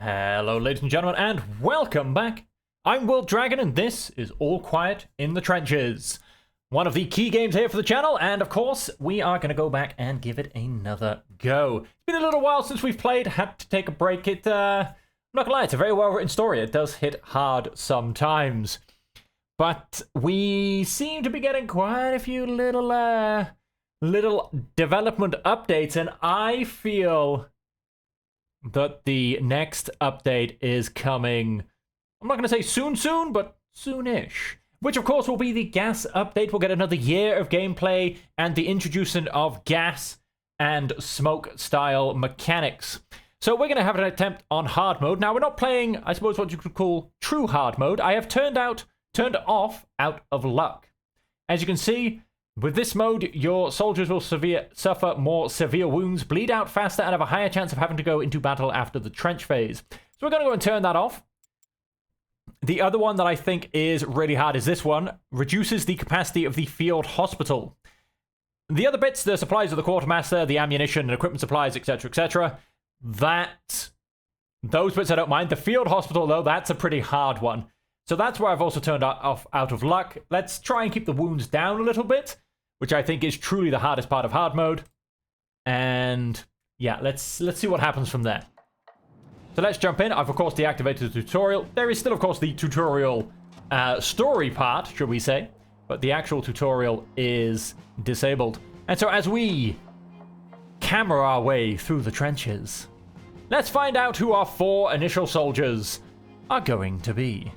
Hello, ladies and gentlemen, and welcome back. I'm World Dragon, and this is All Quiet in the Trenches. One of the key games here for the channel, and of course, we are going to go back and give it another go. It's been a little while since we've played, had to take a break. I'm not gonna lie, it's a very well-written story. It does hit hard sometimes. But we seem to be getting quite a few little development updates, and I feel that the next update is coming. I'm not going to say soon, but soonish. Which, of course, will be the gas update. We'll get another year of gameplay and the introduction of gas and smoke-style mechanics. So we're going to have an attempt on hard mode. Now, we're not playing, I suppose, what you could call true hard mode. I have turned off out of luck. As you can see, with this mode, your soldiers will suffer more severe wounds, bleed out faster, and have a higher chance of having to go into battle after the trench phase. So we're going to go and turn that off. The other one that I think is really hard is this one. Reduces the capacity of the field hospital. The other bits, the supplies of the quartermaster, the ammunition and equipment supplies, etc., etc., those bits I don't mind. The field hospital, though, that's a pretty hard one. So that's where I've also turned off out of luck. Let's try and keep the wounds down a little bit, which I think is truly the hardest part of hard mode. And yeah, let's see what happens from there. So let's jump in. I've, of course, deactivated the tutorial. There is still, of course, the tutorial story part, should we say. But the actual tutorial is disabled. And so as we camera our way through the trenches, let's find out who our 4 initial soldiers are going to be.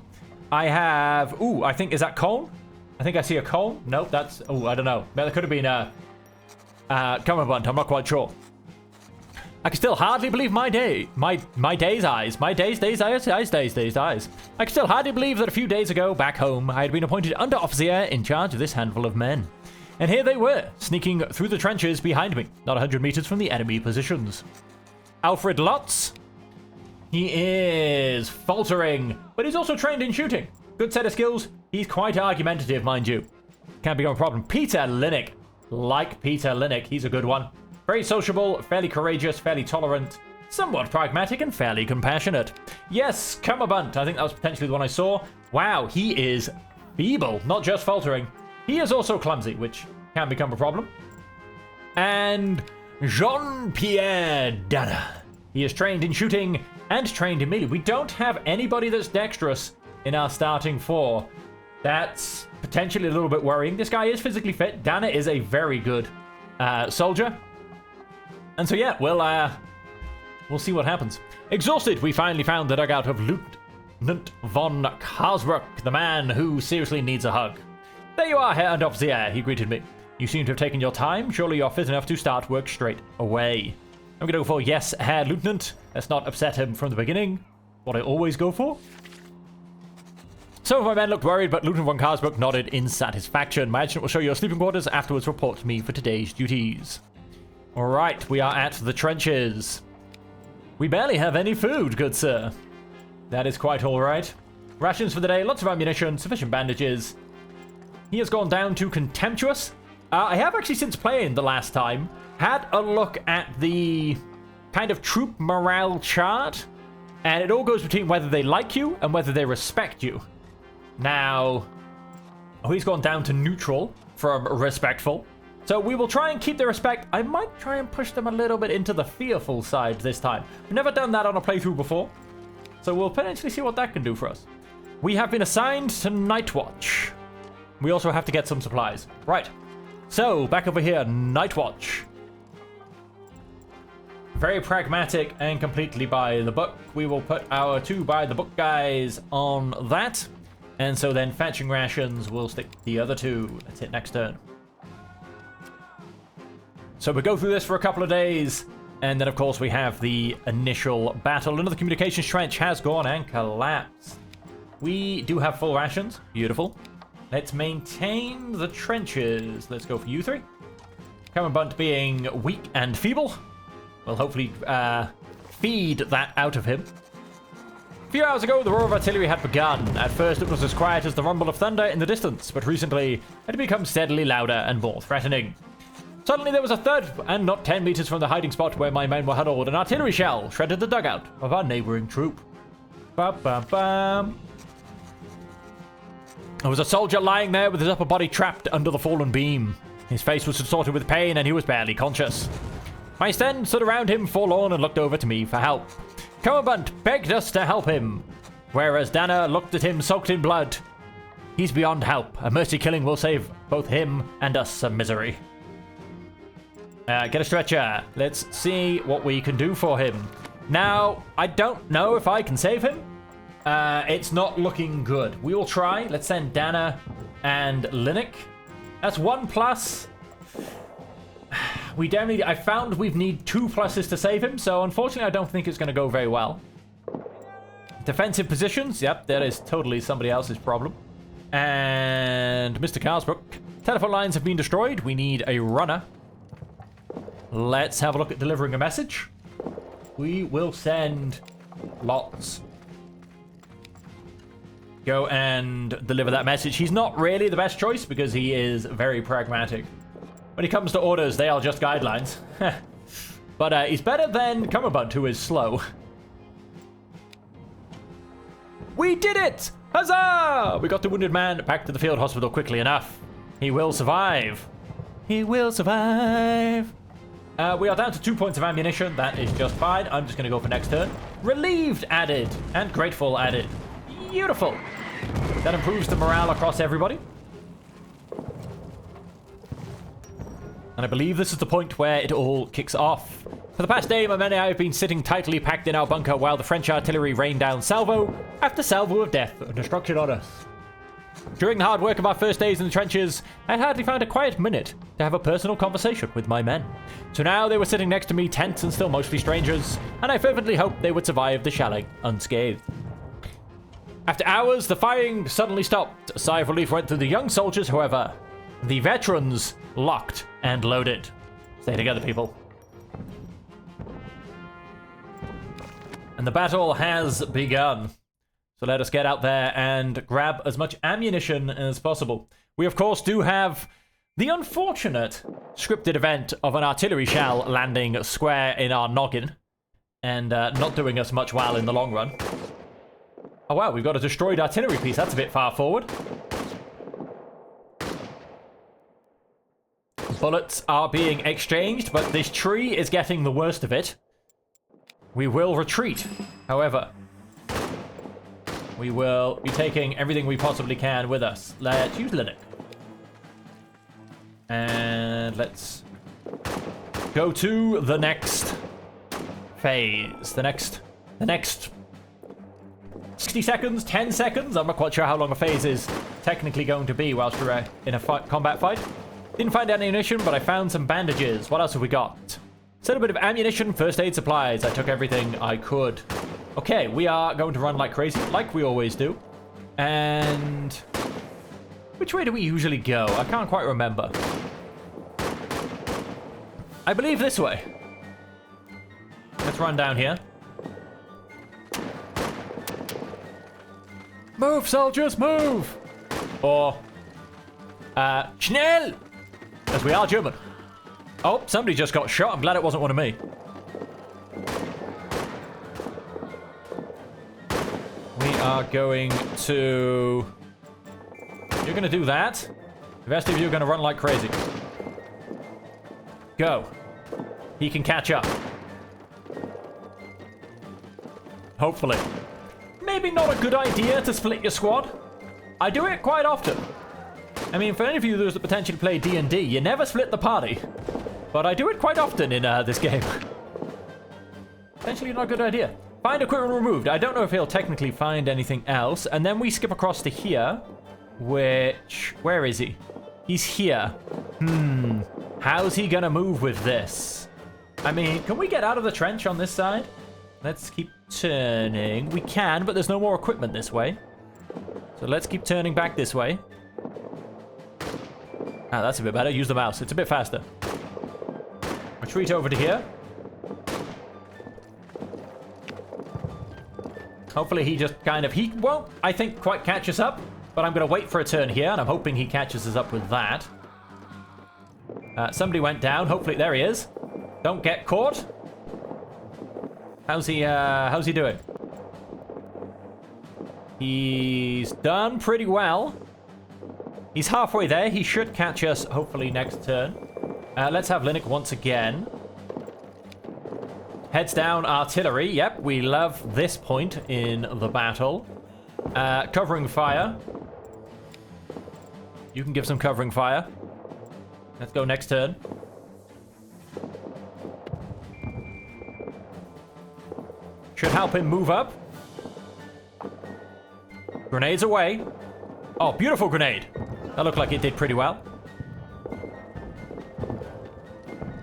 I have... Ooh, I think... Is that cone? I think I see a cone. Nope, that's... Oh, I don't know. That could have been a... Cummerbund. I'm not quite sure. I can still hardly believe my day. My day's eyes. My day's eyes. I can still hardly believe that a few days ago, back home, I had been appointed under-officer in charge of this handful of men. And here they were, sneaking through the trenches behind me, not 100 meters from the enemy positions. Alfred Lutz. He is faltering, but he's also trained in shooting. Good set of skills. He's quite argumentative, mind you. Can't become a problem. Peter Linnick. Like Peter Linnick, he's a good one. Very sociable, fairly courageous, fairly tolerant, somewhat pragmatic, and fairly compassionate. Yes, Cummerbund. I think that was potentially the one I saw. Wow, he is feeble, not just faltering. He is also clumsy, which can become a problem. And Jean-Pierre Dana. He is trained in shooting and trained in melee. We don't have anybody that's dexterous in our starting 4. That's potentially a little bit worrying. This guy is physically fit. Dana is a very good soldier. And so yeah, we'll see what happens. Exhausted, we finally found the dugout of Lieutenant von Karlsbruck, the man who seriously needs a hug. There you are, Herr Underoffizier, he greeted me. You seem to have taken your time. Surely you're fit enough to start work straight away. I'm going to go for yes, Herr Lieutenant. Let's not upset him from the beginning. What I always go for. Some of my men looked worried, but Lieutenant von Karlsbruck nodded in satisfaction. My adjutant will show you your sleeping quarters. Afterwards, report to me for today's duties. All right, we are at the trenches. We barely have any food, good sir. That is quite all right. Rations for the day, lots of ammunition, sufficient bandages. He has gone down to contemptuous. I have actually, since playing the last time, had a look at the kind of troop morale chart, and it all goes between whether they like you and whether they respect you. Now, he's gone down to neutral from respectful. So we will try and keep the respect. I might try and push them a little bit into the fearful side this time. We've never done that on a playthrough before, so we'll potentially see what that can do for us. We have been assigned to Night Watch. We also have to get some supplies. Right. So, back over here, Night Watch. Very pragmatic and completely by the book. We will put our 2 by the book guys on that. And so then fetching rations, we'll stick the other 2. That's it, next turn. So we go through this for a couple of days. And then, of course, we have the initial battle. Another communications trench has gone and collapsed. We do have full rations. Beautiful. Let's maintain the trenches. Let's go for you 3. Cummerbund being weak and feeble. We'll hopefully feed that out of him. A few hours ago, the roar of artillery had begun. At first, it was as quiet as the rumble of thunder in the distance, but recently, it had become steadily louder and more threatening. Suddenly there was a third, and not 10 meters from the hiding spot where my men were huddled, an artillery shell shredded the dugout of our neighboring troop. Ba-bam-bam. There was a soldier lying there with his upper body trapped under the fallen beam. His face was distorted with pain and he was barely conscious. My men stood around him forlorn and looked over to me for help. Commandant begged us to help him, whereas Dana looked at him soaked in blood. He's beyond help. A mercy killing will save both him and us some misery. Get a stretcher. Let's see what we can do for him. Now, I don't know if I can save him. It's not looking good. We will try. Let's send Dana and Linux. That's 1+. I found we need 2 pluses to save him, so unfortunately I don't think it's going to go very well. Defensive positions. Yep, that is totally somebody else's problem. And Mr. Carsbrook. Telephone lines have been destroyed. We need a runner. Let's have a look at delivering a message. We will send lots. Go and deliver that message. He's not really the best choice because he is very pragmatic. When it comes to orders, they are just guidelines. But he's better than Cummerbund, who is slow. We did it! Huzzah! We got the wounded man back to the field hospital quickly enough. He will survive. He will survive. We are down to 2 points of ammunition. That is just fine. I'm just going to go for next turn. Relieved added. And grateful added. Beautiful. That improves the morale across everybody. And I believe this is the point where it all kicks off. For the past day, my men and I have been sitting tightly packed in our bunker while the French artillery rained down salvo after salvo of death and destruction on us. During the hard work of our first days in the trenches, I had hardly found a quiet minute to have a personal conversation with my men. So now they were sitting next to me, tense and still mostly strangers, and I fervently hoped they would survive the shelling unscathed. After hours, the firing suddenly stopped. A sigh of relief went through the young soldiers, however. The veterans locked and loaded. Stay together, people. And the battle has begun. So let us get out there and grab as much ammunition as possible. We, of course, do have the unfortunate scripted event of an artillery shell landing square in our noggin and not doing us much well in the long run. Oh, wow, we've got a destroyed artillery piece. That's a bit far forward. Bullets are being exchanged, but this tree is getting the worst of it. We will retreat, however. We will be taking everything we possibly can with us. Let's use Linux. And let's go to the next phase. The next 60 seconds, 10 seconds. I'm not quite sure how long a phase is technically going to be whilst we're in a combat fight. Didn't find any ammunition, but I found some bandages. What else have we got? Set a bit of ammunition, first aid supplies. I took everything I could. Okay, we are going to run like crazy, like we always do. And which way do we usually go? I can't quite remember. I believe this way. Let's run down here. Move, soldiers, move! Or, schnell! As we are German. Oh, somebody just got shot. I'm glad it wasn't one of me. We are going to... You're going to do that. The rest of you are going to run like crazy. Go. He can catch up. Hopefully. Maybe not a good idea to split your squad. I do it quite often. I mean, for any of you that potentially play D&D, you never split the party. But I do it quite often in this game. Potentially not a good idea. Find equipment removed. I don't know if he'll technically find anything else. And then we skip across to here. Which... Where is he? He's here. How's he gonna move with this? I mean, can we get out of the trench on this side? Let's keep turning. We can, but there's no more equipment this way. So let's keep turning back this way. Ah, that's a bit better. Use the mouse. It's a bit faster. Retreat over to here. Hopefully he just kind of... He won't, I think, quite catch us up. But I'm going to wait for a turn here, and I'm hoping he catches us up with that. Somebody went down. Hopefully, there he is. Don't get caught. How's he doing? He's done pretty well. He's halfway there. He should catch us, hopefully, next turn. Let's have Linux once again. Heads down artillery. Yep, we love this point in the battle. Covering fire. You can give some covering fire. Let's go next turn. Should help him move up. Grenades away. Oh, beautiful grenade. That looked like it did pretty well.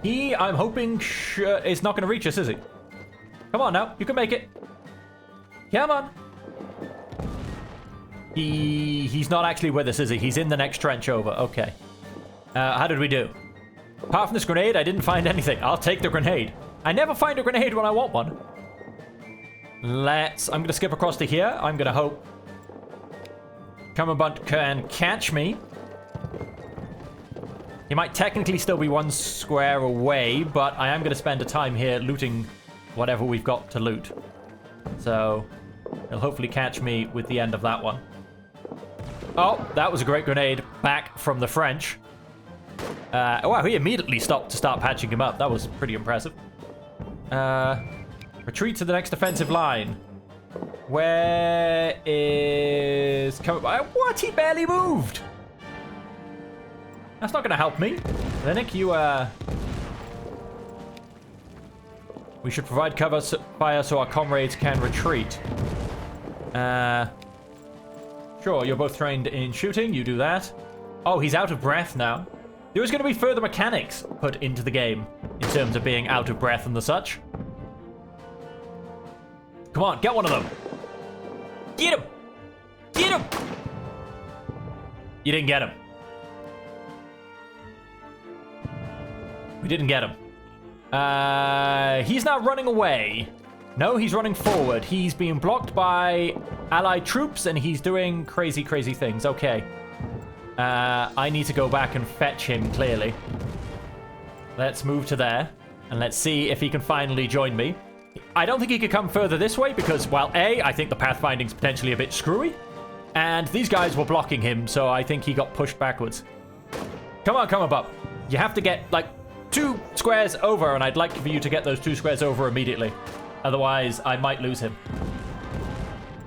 He, I'm hoping, is not going to reach us, is he? Come on now. You can make it. Come on. He's not actually with us, is he? He's in the next trench over. Okay. How did we do? Apart from this grenade, I didn't find anything. I'll take the grenade. I never find a grenade when I want one. I'm going to skip across to here. I'm going to hope Cummerbund can catch me. He might technically still be one square away, but I am going to spend a time here looting whatever we've got to loot. So he'll hopefully catch me with the end of that one. Oh, that was a great grenade back from the French. Wow, he immediately stopped to start patching him up. That was pretty impressive. Retreat to the next defensive line. Where is... What? He barely moved! That's not going to help me. Linux, you, we should provide cover fire so our comrades can retreat. Sure, you're both trained in shooting. You do that. Oh, he's out of breath now. There is going to be further mechanics put into the game in terms of being out of breath and the such. Come on, get one of them. Get him! Get him! You didn't get him. We didn't get him. He's now running away. No, he's running forward. He's being blocked by allied troops, and he's doing crazy, crazy things. Okay. I need to go back and fetch him, clearly. Let's move to there, and let's see if he can finally join me. I don't think he could come further this way because, well, A, I think the pathfinding's potentially a bit screwy, and these guys were blocking him, so I think he got pushed backwards. Come on, Bub. You have to get, like, 2 squares over, and I'd like for you to get those 2 squares over immediately. Otherwise, I might lose him.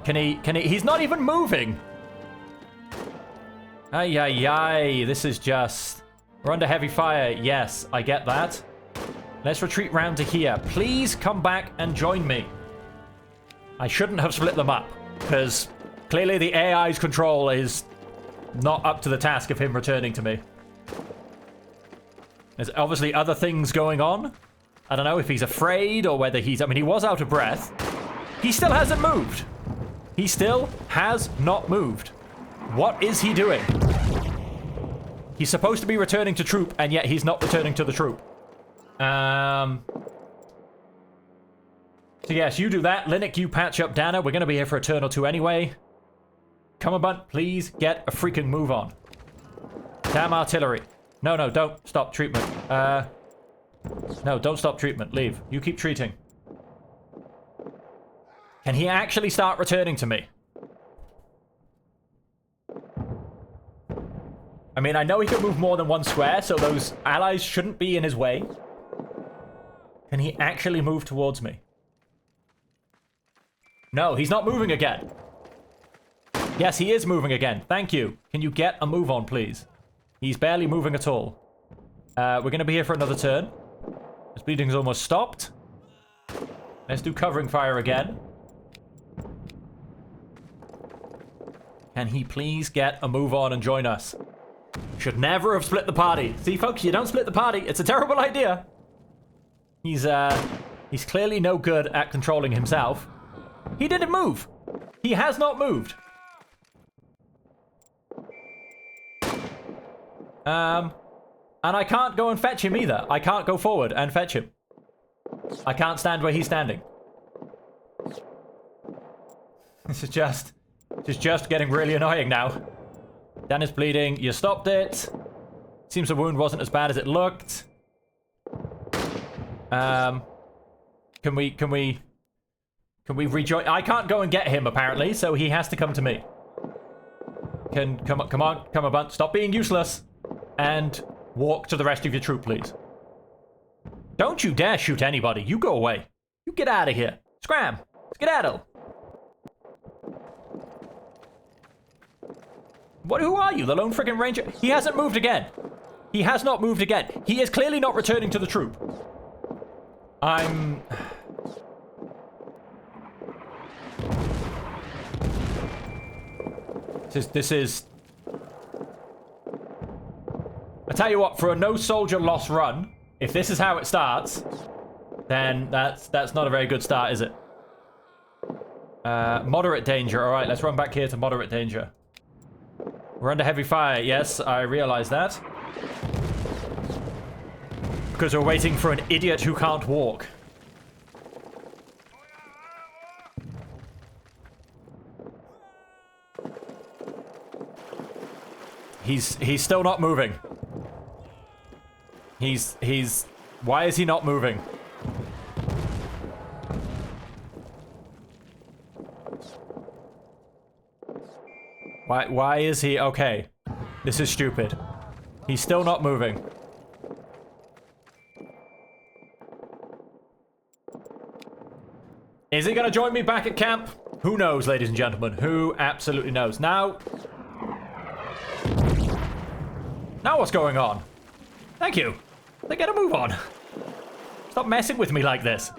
Can he? He's not even moving. Ay, ay, ay. This is just... We're under heavy fire. Yes, I get that. Let's retreat round to here. Please come back and join me. I shouldn't have split them up, because clearly the AI's control is not up to the task of him returning to me. There's obviously other things going on. I don't know if he's afraid or whether he's... I mean, he was out of breath. He still hasn't moved. He still has not moved. What is he doing? He's supposed to be returning to troop, and yet he's not returning to the troop. So yes, you do that. Linux, you patch up Dana. We're going to be here for a turn or 2 anyway. Cummerbund, please get a freaking move on. Damn artillery. No, don't stop treatment. No, don't stop treatment. Leave. You keep treating. Can he actually start returning to me? I mean, I know he can move more than 1 square, so those allies shouldn't be in his way. Can he actually move towards me? No, he's not moving again. Yes, he is moving again. Thank you. Can you get a move on, please? He's barely moving at all. We're going to be here for another turn. His bleeding's almost stopped. Let's do covering fire again. Can he please get a move on and join us? Should never have split the party. See, folks, you don't split the party. It's a terrible idea. He's clearly no good at controlling himself. He didn't move. He has not moved. And I can't go and fetch him either. I can't go forward and fetch him. I can't stand where he's standing. This is just getting really annoying now. Dan is bleeding. You stopped it. Seems the wound wasn't as bad as it looked. Can we rejoin? I can't go and get him apparently, so he has to come to me. Come on, Bunt. Stop being useless and walk to the rest of your troop, please. Don't you dare shoot anybody. You go away. You get out of here. Scram. Skedaddle. Who are you? The lone freaking ranger? He hasn't moved again. He has not moved again. He is clearly not returning to the troop. This is... I tell you what, for a no soldier loss run, if this is how it starts, then that's not a very good start, is it? Moderate danger. All right, let's run back here to moderate danger. We're under heavy fire. Yes, I realize that. Because we're waiting for an idiot who can't walk. He's still not moving. Why is he not moving? Why is he... Okay. This is stupid. He's still not moving. Is he gonna join me back at camp? Who knows, ladies and gentlemen? Who absolutely knows? Now what's going on? Thank you. They gotta move on. Stop messing with me like this.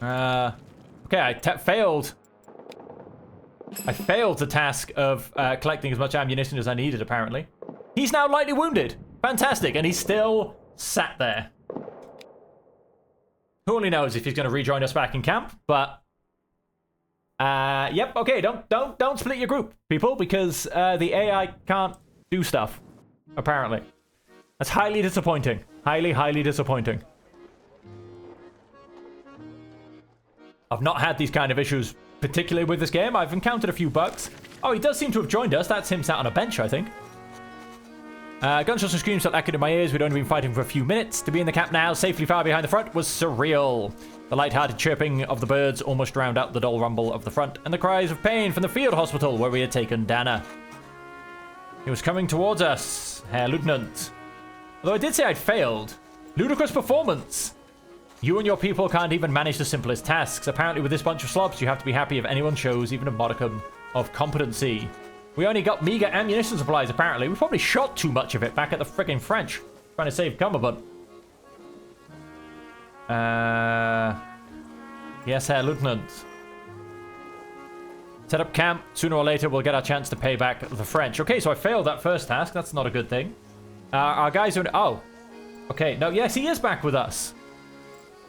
Okay, I failed. I failed the task of collecting as much ammunition as I needed, apparently. He's now lightly wounded. Fantastic, and he's still sat there. Who only knows if he's going to rejoin us back in camp, but... yep, okay, don't split your group, people, because the AI can't do stuff, apparently. That's highly disappointing. Highly disappointing. I've not had these kind of issues, particularly with this game. I've encountered a few bugs. Oh, he does seem to have joined us. That's him sat on a bench, I think. Gunshots and screams felt echoed in my ears. We'd only been fighting for a few minutes. To be in the camp now, safely far behind the front, was surreal. The light-hearted chirping of the birds almost drowned out the dull rumble of the front, and the cries of pain from the field hospital where we had taken Dana. He was coming towards us, Herr Lieutenant. Although I did say I'd failed. Ludicrous performance. You and your people can't even manage the simplest tasks. Apparently with this bunch of slobs, you have to be happy if anyone shows even a modicum of competency. We only got meager ammunition supplies, apparently. We probably shot too much of it back at the friggin' French. Trying to save Cumberbund. Yes, Herr Lieutenant. Set up camp. Sooner or later, we'll get our chance to pay back the French. Okay, so I failed that first task. That's not a good thing. Our guys are... Oh. Okay, no, yes, he is back with us.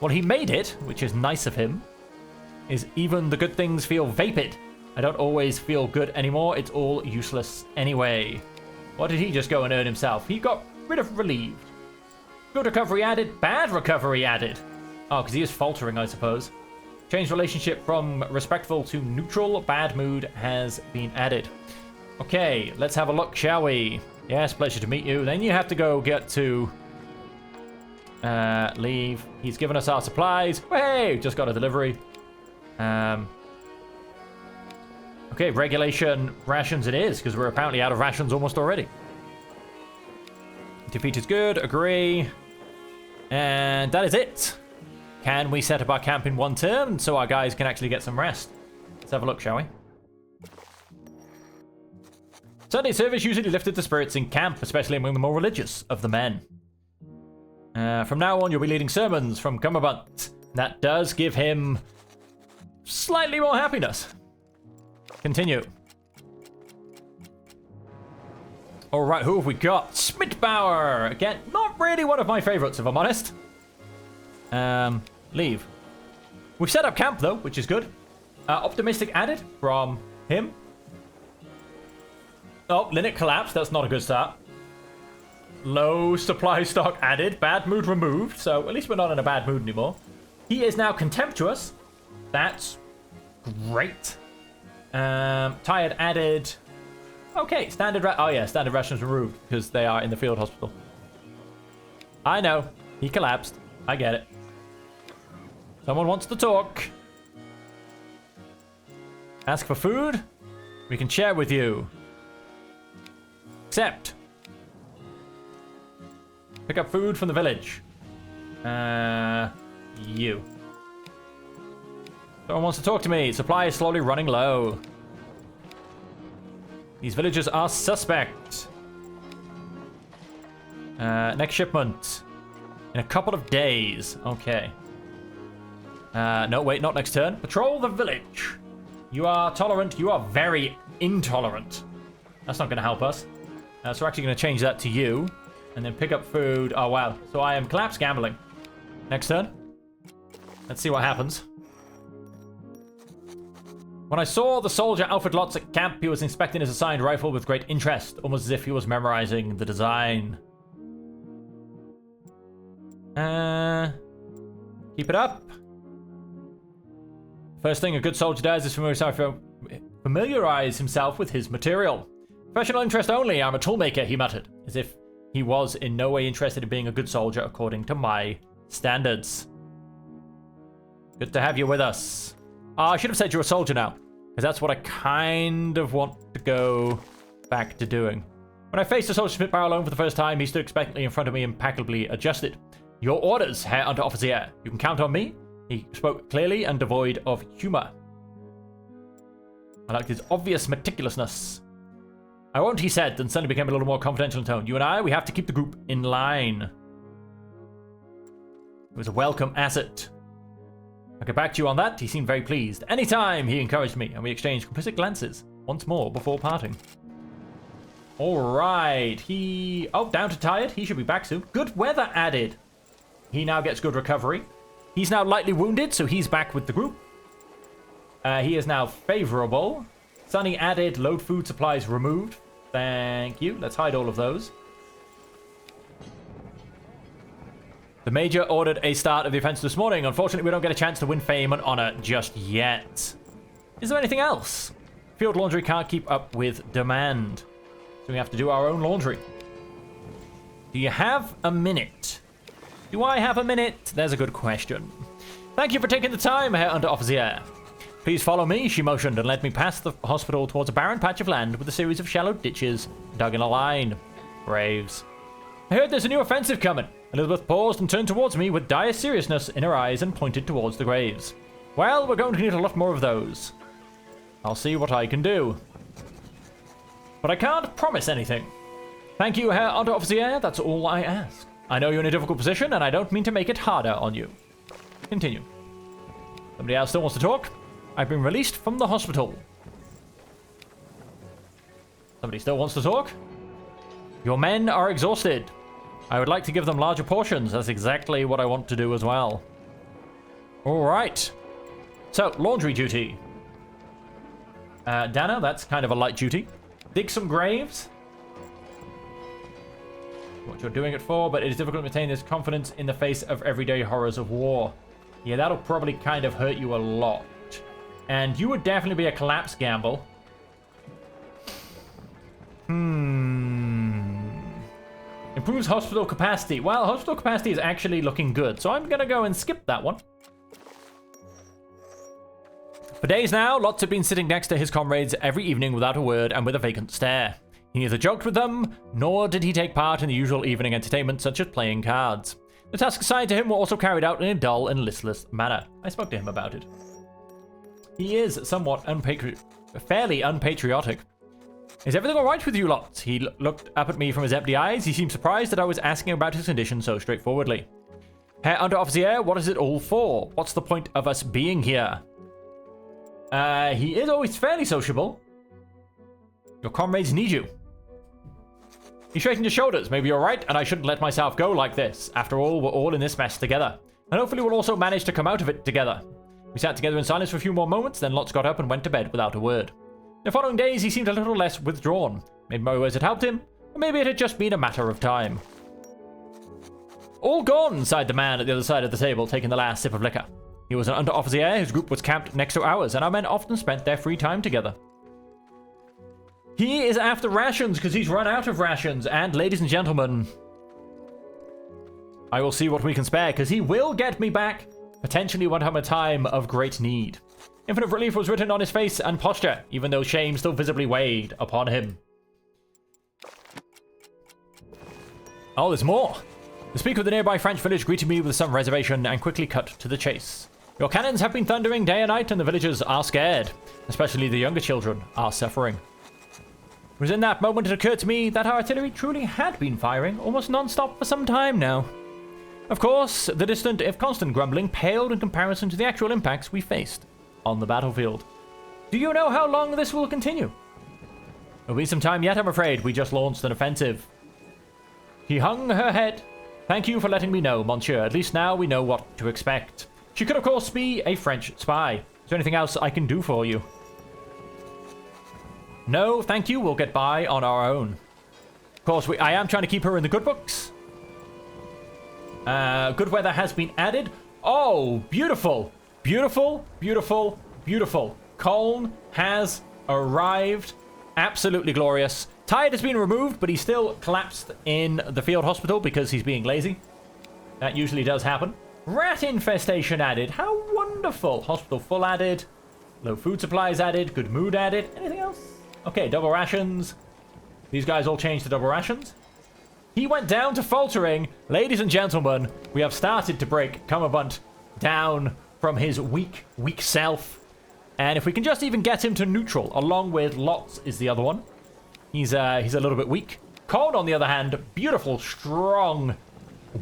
Well, he made it, which is nice of him. Is even the good things feel vapid. I don't always feel good anymore. It's all useless anyway. What did he just go and earn himself? He got rid of relieved. Good recovery added. Bad recovery added. Oh, because he is faltering, I suppose. Changed relationship from respectful to neutral. Bad mood has been added. Okay, let's have a look, shall we? Yes, pleasure to meet you. Then you have to go get to... leave. He's given us our supplies. Hey, just got a delivery. Okay, regulation rations it is, because we're apparently out of rations almost already. Defeat is good, agree. And that is it. Can we set up our camp in one turn so our guys can actually get some rest? Let's have a look, shall we? Sunday service usually lifted the spirits in camp, especially among the more religious of the men. From now on, you'll be leading sermons from Cumberbund. That does give him slightly more happiness. Continue. All right, who have we got? Schmidtbauer. Again, not really one of my favorites, if I'm honest. Leave. We've set up camp, though, which is good. Optimistic added from him. Oh, Linux collapsed. That's not a good start. Low supply stock added. Bad mood removed. So at least we're not in a bad mood anymore. He is now contemptuous. That's great. Tired added. Okay, standard rations removed because they are in the field hospital. I know. He collapsed. I get it. Someone wants to talk. Ask for food? We can share with you. Accept. Pick up food from the village. You. Someone wants to talk to me. Supply is slowly running low. These villagers are suspect. Next shipment. In a couple of days. Okay. No, wait, not next turn. Patrol the village. You are tolerant. You are very intolerant. That's not going to help us. So we're actually going to change that to you. And then pick up food. Oh, wow. So I am collapse gambling. Next turn. Let's see what happens. When I saw the soldier Alfred Lotz at camp, he was inspecting his assigned rifle with great interest, almost as if he was memorizing the design. Keep it up. First thing a good soldier does is familiarize himself with his material. Professional interest only, I'm a toolmaker, he muttered, as if he was in no way interested in being a good soldier according to my standards. Good to have you with us. I should have said you're a soldier now, because that's what I kind of want to go back to doing. When I faced a soldier Spitfire alone for the first time, he stood expectantly in front of me, impeccably adjusted. Your orders, Herr Unteroffizier. You can count on me. He spoke clearly and devoid of humor. I liked his obvious meticulousness. I won't, he said, and suddenly became a little more confidential in tone. You and I, we have to keep the group in line. It was a welcome asset. I'll get back to you on that. He seemed very pleased. Anytime, he encouraged me, and we exchanged complicit glances once more before parting. Alright, oh, down to tired. He should be back soon. Good weather added. He now gets good recovery. He's now lightly wounded, so he's back with the group. He is now favorable. Sunny added, load food supplies removed. Thank you. Let's hide all of those. The Major ordered a start of the offense this morning. Unfortunately, we don't get a chance to win fame and honor just yet. Is there anything else? Field laundry can't keep up with demand, so we have to do our own laundry. Do you have a minute? Do I have a minute? There's a good question. Thank you for taking the time, Herr Unteroffizier. Please follow me, she motioned, and led me past the hospital towards a barren patch of land with a series of shallow ditches dug in a line. Graves. I heard there's a new offensive coming. Elizabeth paused and turned towards me with dire seriousness in her eyes and pointed towards the graves. Well, we're going to need a lot more of those. I'll see what I can do. But I can't promise anything. Thank you, Herr Unteroffizier, that's all I ask. I know you're in a difficult position, and I don't mean to make it harder on you. Continue. Somebody else still wants to talk? I've been released from the hospital. Somebody still wants to talk? Your men are exhausted. I would like to give them larger portions. That's exactly what I want to do as well. Alright. So, laundry duty. Dana, that's kind of a light duty. Dig some graves. What you're doing it for, but it is difficult to maintain this confidence in the face of everyday horrors of war. Yeah, that'll probably kind of hurt you a lot. And you would definitely be a collapse gamble. Improves hospital capacity. Well, hospital capacity is actually looking good, so I'm gonna go and skip that one. For days now, Lotz had been sitting next to his comrades every evening without a word and with a vacant stare. He neither joked with them, nor did he take part in the usual evening entertainment such as playing cards. The tasks assigned to him were also carried out in a dull and listless manner. I spoke to him about it. He is somewhat fairly unpatriotic. Is everything alright with you lot? He looked up at me from his empty eyes. He seemed surprised that I was asking about his condition so straightforwardly. Herr Unteroffizier, what is it all for? What's the point of us being here? He is always fairly sociable. Your comrades need you. He straightened his shoulders. Maybe you're right, and I shouldn't let myself go like this. After all, we're all in this mess together. And hopefully we'll also manage to come out of it together. We sat together in silence for a few more moments, then Lotz got up and went to bed without a word. The following days, he seemed a little less withdrawn. Maybe my words had helped him, or maybe it had just been a matter of time. All gone, sighed the man at the other side of the table, taking the last sip of liquor. He was an Unteroffizier whose group was camped next to ours, and our men often spent their free time together. He is after rations because he's run out of rations. And ladies and gentlemen, I will see what we can spare because he will get me back potentially one time of great need. Infinite relief was written on his face and posture, even though shame still visibly weighed upon him. Oh, there's more. The speaker of the nearby French village greeted me with some reservation and quickly cut to the chase. Your cannons have been thundering day and night, and the villagers are scared. Especially the younger children are suffering. It was in that moment it occurred to me that our artillery truly had been firing almost non-stop for some time now. Of course, the distant, if constant, grumbling paled in comparison to the actual impacts we faced on the battlefield. Do you know how long this will continue? It'll be some time yet, I'm afraid. We just launched an offensive. He hung her head. Thank you for letting me know, monsieur. At least now we know what to expect. She could, of course, be a French spy. Is there anything else I can do for you? No, thank you. We'll get by on our own. Of course, I am trying to keep her in the good books. Good weather has been added. Oh, beautiful. Beautiful, beautiful, beautiful. Colne has arrived. Absolutely glorious. Tide has been removed, but he's still collapsed in the field hospital because he's being lazy. That usually does happen. Rat infestation added. How wonderful. Hospital full added. Low food supplies added. Good mood added. Anything else? Okay, double rations. These guys all changed to double rations. He went down to faltering. Ladies and gentlemen, we have started to break Cummerbund down from his weak self. And if we can just even get him to neutral, along with Lots is the other one. He's a little bit weak. Con, on the other hand, beautiful, strong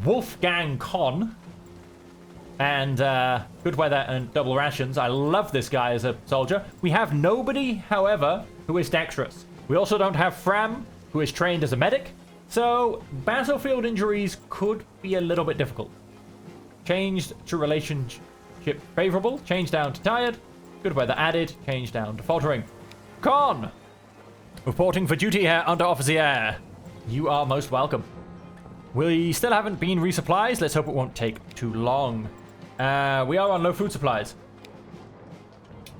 Wolfgang Con. And good weather and double rations. I love this guy as a soldier. We have nobody, however, who is dexterous. We also don't have Fram, who is trained as a medic. So battlefield injuries could be a little bit difficult. Changed to relationship favorable. Changed down to tired. Good weather added. Changed down to faltering. Con! Reporting for duty here, Under Officer. You are most welcome. We still haven't been resupplied. Let's hope it won't take too long. We are on low food supplies.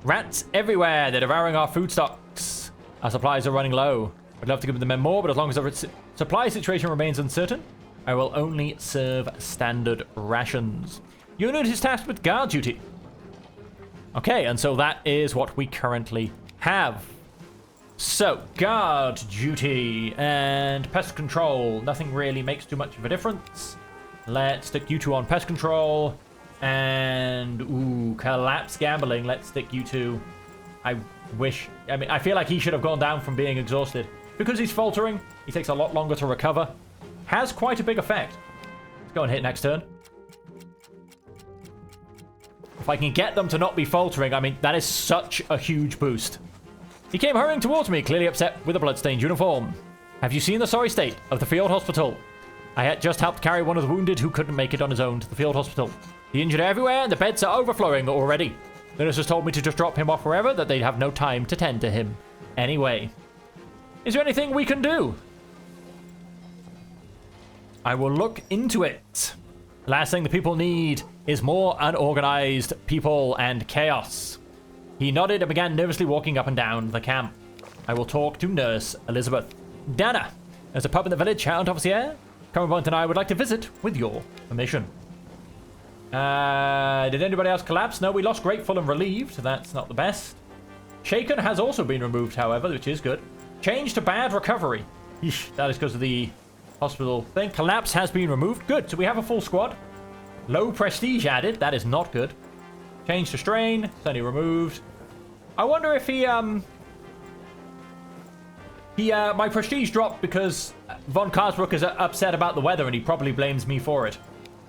Rats everywhere. They're devouring our food stocks. Our supplies are running low. I'd love to give the men more, but as long as our supply situation remains uncertain, I will only serve standard rations. Unit is tasked with guard duty. Okay, and so that is what we currently have. So, guard duty and pest control. Nothing really makes too much of a difference. Let's stick you two on pest control. And, ooh, collapse gambling. Let's stick you two. I feel like he should have gone down from being exhausted. Because he's faltering, he takes a lot longer to recover. Has quite a big effect. Let's go and hit next turn. If I can get them to not be faltering, I mean, that is such a huge boost. He came hurrying towards me, clearly upset with a bloodstained uniform. Have you seen the sorry state of the field hospital? I had just helped carry one of the wounded who couldn't make it on his own to the field hospital. The injured are everywhere and the beds are overflowing already. The nurses told me to just drop him off wherever, that they'd have no time to tend to him. Anyway. Is there anything we can do? I will look into it. Last thing the people need is more unorganized people and chaos. He nodded and began nervously walking up and down the camp. I will talk to Nurse Elizabeth. Dana, there's a pub in the village, Count Officer. Cummerbund and I would like to visit with your permission. Did anybody else collapse? No, we lost Grateful and Relieved. That's not the best. Shaken has also been removed, however, which is good. Change to bad recovery. Eesh, that is because of the hospital thing. Collapse has been removed. Good, so we have a full squad. Low prestige added. That is not good. Change to strain. Suddenly removed. I wonder if my prestige dropped because Von Karsbrook is upset about the weather and he probably blames me for it.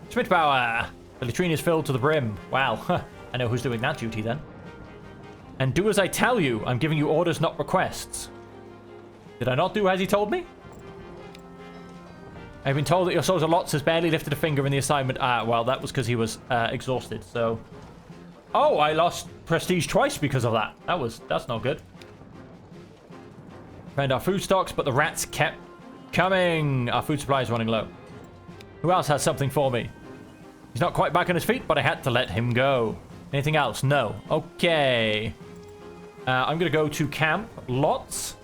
Schmidbauer. The latrine is filled to the brim. Wow. I know who's doing that duty then. And do as I tell you. I'm giving you orders, not requests. Did I not do as he told me? I've been told that your soldier Lots has barely lifted a finger in the assignment. Well, that was because he was exhausted, so... Oh, I lost prestige twice because of that. That's not good. Found our food stocks, but the rats kept coming. Our food supply is running low. Who else has something for me? He's not quite back on his feet, but I had to let him go. Anything else? No. Okay. I'm going to go to camp. Lots.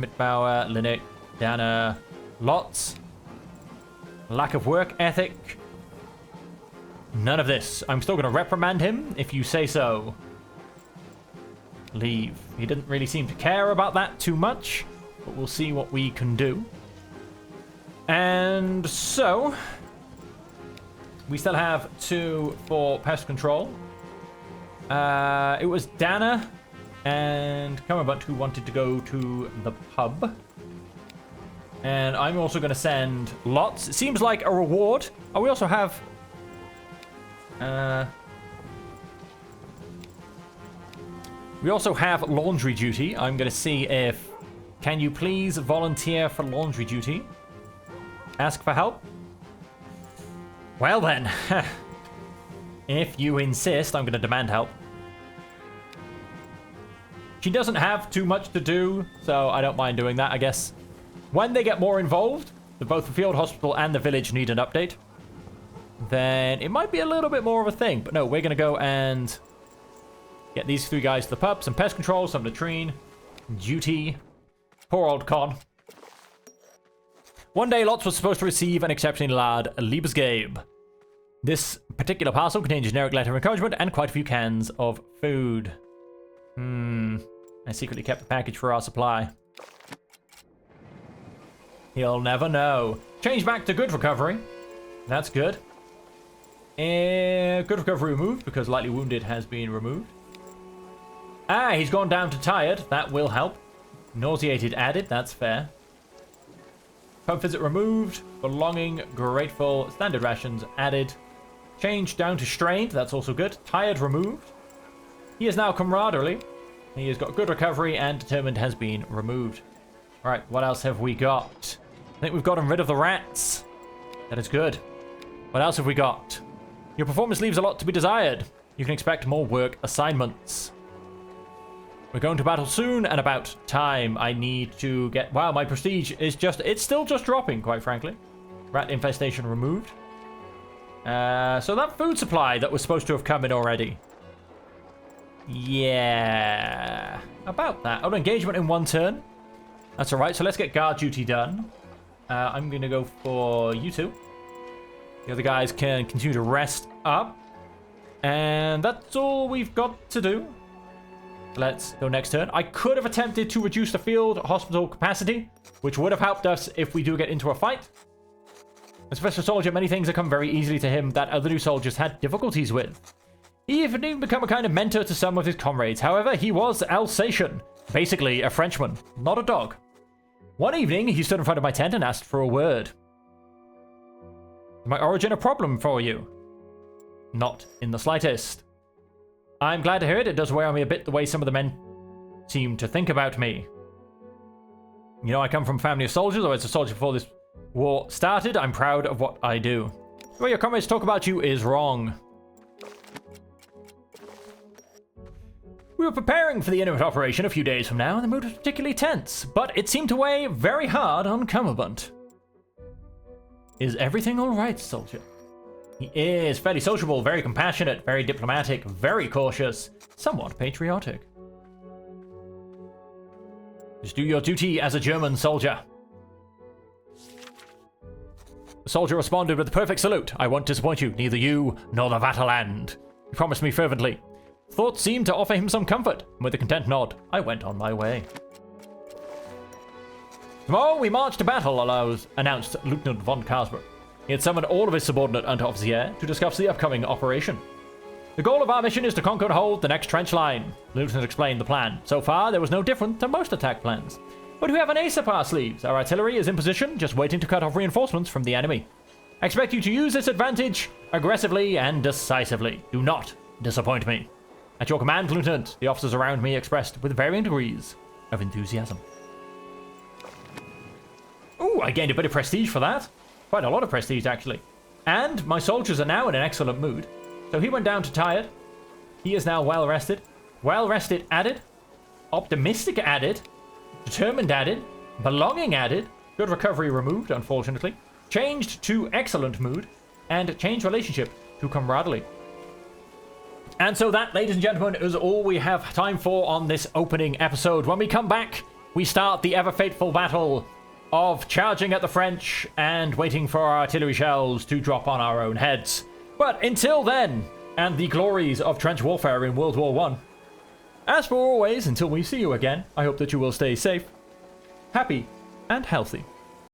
Mitbauer, Linux, Dana, lots. Lack of work ethic. None of this. I'm still going to reprimand him if you say so. Leave. He didn't really seem to care about that too much, but we'll see what we can do. And so, we still have 2 for pest control. It was Dana and Kammerbunt who wanted to go to the pub. And I'm also going to send lots. It seems like a reward. Oh, we also have... we also have laundry duty. I'm going to see if... Can you please volunteer for laundry duty? Ask for help? Well then. If you insist, I'm going to demand help. She doesn't have too much to do, so I don't mind doing that, I guess. When they get more involved, both the field hospital and the village need an update, then it might be a little bit more of a thing. But no, we're going to go and get these 3 guys to the pub. Some pest control, some latrine, duty. Poor old Con. One day, Lotz was supposed to receive an exceptionally large Liebesgabe. This particular parcel contains a generic letter of encouragement and quite a few cans of food. I secretly kept the package for our supply. He'll never know. Change back to good recovery. That's good. Good recovery removed because lightly wounded has been removed. Ah, he's gone down to tired. That will help. Nauseated added. That's fair. Pub visit removed. Belonging, grateful. Standard rations added. Change down to strained. That's also good. Tired removed. He is now camaraderie. He has got good recovery and determined has been removed. All right, what else have we got? I think we've gotten rid of the rats. That is good. What else have we got? Your performance leaves a lot to be desired. You can expect more work assignments. We're going to battle soon and about time. I need to get... Wow, my prestige is just... It's still just dropping, quite frankly. Rat infestation removed. So that food supply that was supposed to have come in already. Yeah. About that. Oh, engagement in 1 turn. That's alright, so let's get guard duty done. I'm going to go for you 2. The other guys can continue to rest up. And that's all we've got to do. Let's go next turn. I could have attempted to reduce the field hospital capacity, which would have helped us if we do get into a fight. As a special soldier, many things have come very easily to him that other new soldiers had difficulties with. He even become a kind of mentor to some of his comrades. However, he was Alsatian, basically a Frenchman, not a dog. One evening, he stood in front of my tent and asked for a word. Is my origin a problem for you? Not in the slightest. I'm glad to hear it. It does weigh on me a bit the way some of the men seem to think about me. You know, I come from a family of soldiers. I was a soldier before this war started. I'm proud of what I do. The way your comrades talk about you is wrong. We were preparing for the Inuit operation a few days from now, and the mood was particularly tense, but it seemed to weigh very hard on Kammerbunt. Is everything all right, soldier? He is fairly sociable, very compassionate, very diplomatic, very cautious, somewhat patriotic. Just do your duty as a German soldier. The soldier responded with a perfect salute. I won't disappoint you, neither you nor the Vaterland. He promised me fervently. Thoughts seemed to offer him some comfort, and with a content nod, I went on my way. Tomorrow we march to battle, announced Lieutenant von Karlsburg. He had summoned all of his subordinate Unteroffizier to discuss the upcoming operation. The goal of our mission is to conquer and hold the next trench line. The Lieutenant explained the plan. So far, there was no different to most attack plans. But we have an ace up our sleeves. Our artillery is in position, just waiting to cut off reinforcements from the enemy. I expect you to use this advantage aggressively and decisively. Do not disappoint me. At your command, Lieutenant, the officers around me expressed with varying degrees of enthusiasm. Ooh, I gained a bit of prestige for that. Quite a lot of prestige, actually. And my soldiers are now in an excellent mood. So he went down to tired. He is now well rested. Well rested added. Optimistic added. Determined added. Belonging added. Good recovery removed, unfortunately. Changed to excellent mood. And changed relationship to camaraderie. And so that, ladies and gentlemen, is all we have time for on this opening episode. When we come back, we start the ever-fateful battle of charging at the French and waiting for our artillery shells to drop on our own heads. But until then, and the glories of trench warfare in World War I, as for always, until we see you again, I hope that you will stay safe, happy, and healthy.